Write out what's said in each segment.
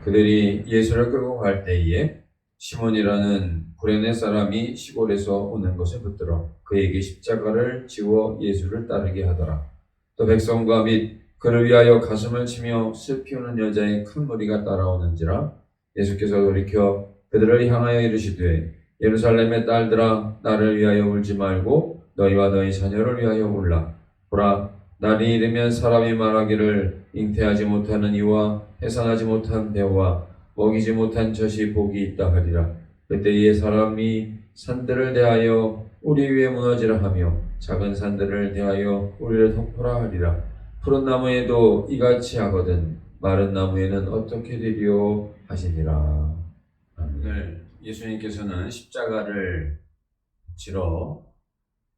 그들이 예수를 끌고 갈 때에 시몬이라는 구레네 사람이 시골에서 오는 것을 붙들어 그에게 십자가를 지워 예수를 따르게 하더라. 또 백성과 및 그를 위하여 가슴을 치며 슬피 우는 여자의 큰 무리가 따라오는지라. 예수께서 돌이켜 그들을 향하여 이르시되 예루살렘의 딸들아, 나를 위하여 울지 말고 너희와 너희 자녀를 위하여 울라. 보라, 날이 이르면 사람이 말하기를 잉태하지 못하는 이와 해산하지 못한 배와 먹이지 못한 젖이 복이 있다 하리라. 그때에 사람이 산들을 대하여 우리 위에 무너지라 하며 작은 산들을 대하여 우리를 덮으라 하리라. 푸른 나무에도 이같이 하거든 마른 나무에는 어떻게 되리요 하시니라. 오늘 예수님께서는 십자가를 지러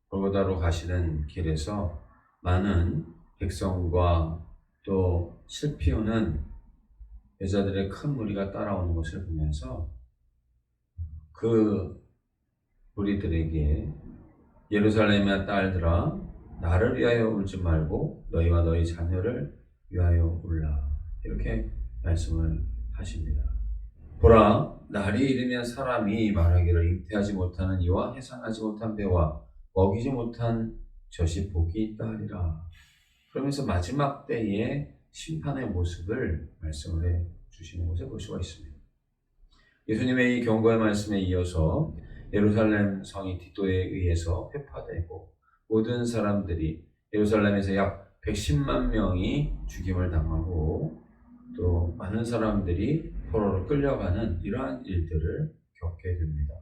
골고다로 가시는 길에서 많은 백성과 또 슬피 우는 여자들의 큰 무리가 따라오는 것을 보면서 그 무리들에게 예루살렘의 딸들아, 나를 위하여 울지 말고 너희와 너희 자녀를 위하여 울라, 이렇게 말씀을 하십니다. 보라, 날이 이르면 사람이 말하기를 잉태하지 못하는 이와 해산하지 못한 배와 먹이지 못한 젖이 복이 있다 하리라. 그러면서 마지막 때의 심판의 모습을 말씀을 해 주시는 것을 볼 수가 있습니다. 예수님의 이 경고의 말씀에 이어서 예루살렘 성이 디도에 의해서 회파되고 모든 사람들이 예루살렘에서 약 110만 명이 죽임을 당하고 또 많은 사람들이 포로로 끌려가는 이러한 일들을 겪게 됩니다.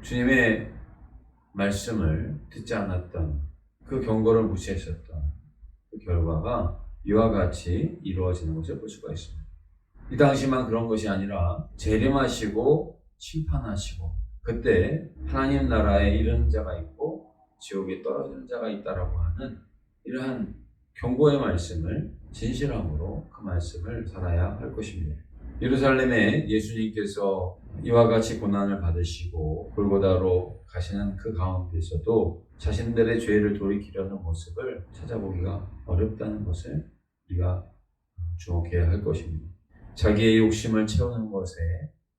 주님의 말씀을 듣지 않았던, 그 경고를 무시했었던 그 결과가 이와 같이 이루어지는 것을 볼 수가 있습니다. 이 당시만 그런 것이 아니라 재림하시고 심판하시고 그때 하나님 나라에 이르는 자가 있고 지옥에 떨어지는 자가 있다라고 하는 이러한 경고의 말씀을 진실함으로 그 말씀을 살아야 할 것입니다. 예루살렘에 예수님께서 이와 같이 고난을 받으시고 골고다로 가시는 그 가운데서도 자신들의 죄를 돌이키려는 모습을 찾아보기가 어렵다는 것을 우리가 주목해야 할 것입니다. 자기의 욕심을 채우는 것에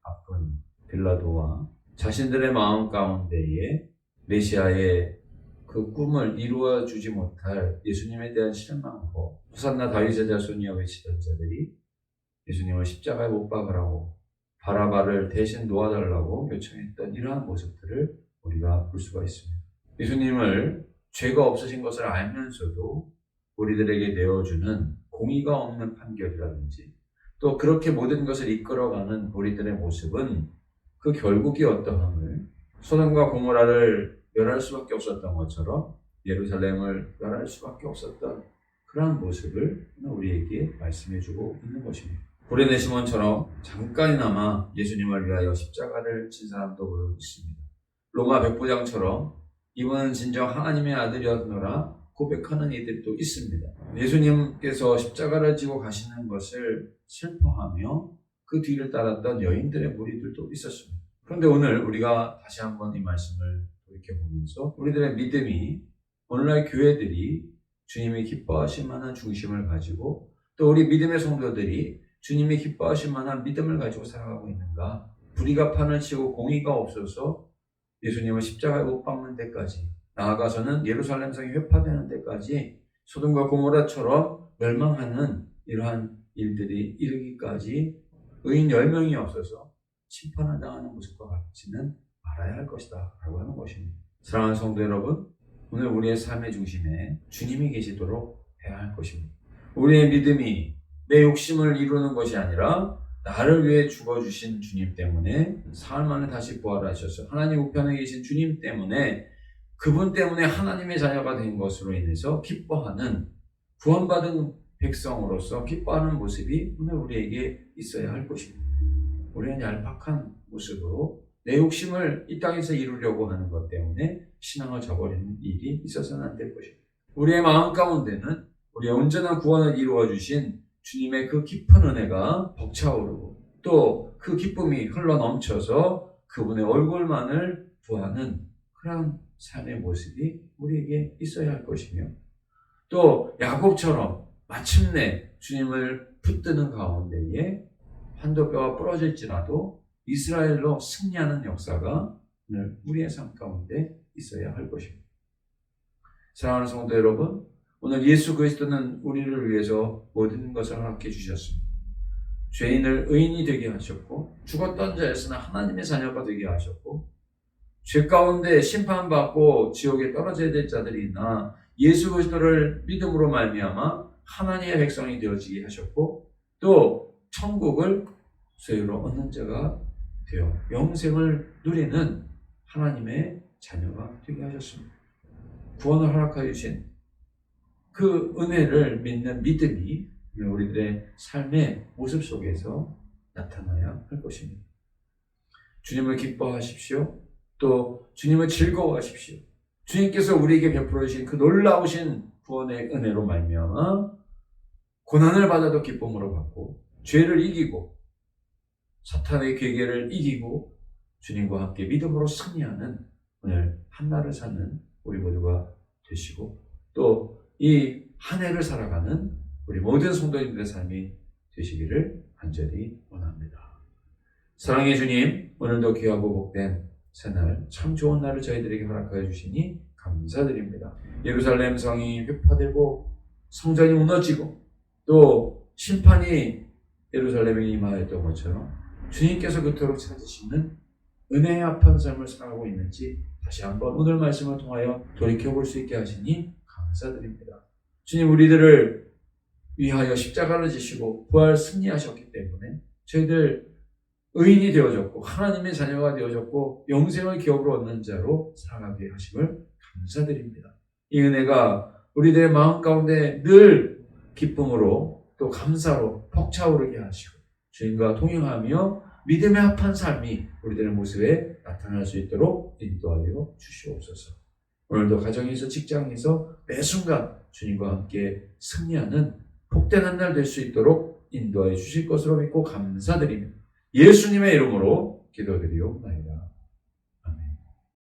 바쁜 빌라도와 자신들의 마음 가운데에 메시아의 그 꿈을 이루어 주지 못할 예수님에 대한 실망으로 호산나 다윗의 자손이여 외치던 자들이 예수님을 십자가에 못 박으라고 바라바를 대신 놓아달라고 요청했던 이러한 모습들을 우리가 볼 수가 있습니다. 예수님을 죄가 없으신 것을 알면서도 우리들에게 내어주는 공의가 없는 판결이라든지 또 그렇게 모든 것을 이끌어가는 우리들의 모습은 그 결국이 어떠함을, 소돔과 고모라를 멸할 수밖에 없었던 것처럼 예루살렘을 멸할 수밖에 없었던 그러한 모습을 우리에게 말씀해주고 있는 것입니다. 구레네 시몬처럼 잠깐이나마 예수님을 위하여 십자가를 진 사람도 있습니다. 로마 백부장처럼 이분은 진정 하나님의 아들이었노라 고백하는 이들도 있습니다. 예수님께서 십자가를 지고 가시는 것을 슬퍼하며 그 뒤를 따랐던 여인들의 무리들도 있었습니다. 그런데 오늘 우리가 다시 한번 이 말씀을 돌이켜보면서 우리들의 믿음이, 오늘날 교회들이 주님이 기뻐하실 만한 중심을 가지고 또 우리 믿음의 성도들이 주님이 기뻐하실 만한 믿음을 가지고 살아가고 있는가? 불의가 판을 치고 공의가 없어서 예수님을 십자가에 못 박는 데까지, 나아가서는 예루살렘 성이 회파되는 데까지 소돔과 고모라처럼 멸망하는 이러한 일들이 이르기까지 의인 10명이 없어서 심판을 당하는 모습과 같지는 말아야 할 것이다 라고 하는 것입니다. 사랑하는 성도 여러분, 오늘 우리의 삶의 중심에 주님이 계시도록 해야 할 것입니다. 우리의 믿음이 내 욕심을 이루는 것이 아니라 나를 위해 죽어주신 주님 때문에 사흘 만에 다시 부활하셔서 하나님 우편에 계신 주님 때문에, 그분 때문에 하나님의 자녀가 된 것으로 인해서 기뻐하는, 구원받은 백성으로서 기뻐하는 모습이 오늘 우리에게 있어야 할 것입니다. 우리는 얄팍한 모습으로 내 욕심을 이 땅에서 이루려고 하는 것 때문에 신앙을 저버리는 일이 있어서는 안 될 것입니다. 우리의 마음 가운데는 우리의 온전한 구원을 이루어 주신 주님의 그 깊은 은혜가 벅차오르고 또 그 기쁨이 흘러 넘쳐서 그분의 얼굴만을 구하는 그런 삶의 모습이 우리에게 있어야 할 것이며, 또 야곱처럼 마침내 주님을 붙드는 가운데에 고린도 뼈가 부러질지라도 이스라엘로 승리하는 역사가 오늘 우리의 삶 가운데 있어야 할 것입니다. 사랑하는 성도 여러분, 오늘 예수 그리스도는 우리를 위해서 모든 것을 허락해 주셨습니다. 죄인을 의인이 되게 하셨고, 죽었던 자였으나 하나님의 자녀가 되게 하셨고, 죄 가운데 심판받고 지옥에 떨어져야 될 자들이 있나 예수 그리스도를 믿음으로 말미암아 하나님의 백성이 되어지게 하셨고, 또 천국을 소유로 얻는 자가 되어 영생을 누리는 하나님의 자녀가 되게 하셨습니다. 구원을 허락하여 주신 그 은혜를 믿는 믿음이 우리들의 삶의 모습 속에서 나타나야 할 것입니다. 주님을 기뻐하십시오. 또 주님을 즐거워하십시오. 주님께서 우리에게 베풀어 주신 그 놀라우신 구원의 은혜로 말미암아 고난을 받아도 기쁨으로 받고, 죄를 이기고 사탄의 괴계를 이기고 주님과 함께 믿음으로 승리하는 오늘 한날을 사는 우리 모두가 되시고, 또 이 한 해를 살아가는 우리 모든 성도님들의 삶이 되시기를 간절히 원합니다. 사랑의 주님, 오늘도 귀하고 복된 새날, 참 좋은 날을 저희들에게 허락하여 주시니 감사드립니다. 예루살렘 성이 휘파되고 성전이 무너지고 또 심판이 예루살렘에 임하였던 것처럼 주님께서 그토록 찾으시는 은혜의 합한 삶을 살아가고 있는지 다시 한번 오늘 말씀을 통하여 돌이켜볼 수 있게 하시니 감사드립니다. 주님, 우리들을 위하여 십자가를 지시고 부활 승리하셨기 때문에 저희들 의인이 되어졌고 하나님의 자녀가 되어졌고 영생을 기업으로 얻는 자로 살아가게 하심을 감사드립니다. 이 은혜가 우리들의 마음 가운데 늘 기쁨으로 또 감사로 벅차오르게 하시고 주님과 동행하며 믿음에 합한 삶이 우리들의 모습에 나타날 수 있도록 인도하여 주시옵소서. 오늘도 가정에서 직장에서 매 순간 주님과 함께 승리하는 복된 한 날 될 수 있도록 인도하여 주실 것으로 믿고 감사드립니다. 예수님의 이름으로 기도드리옵나이다.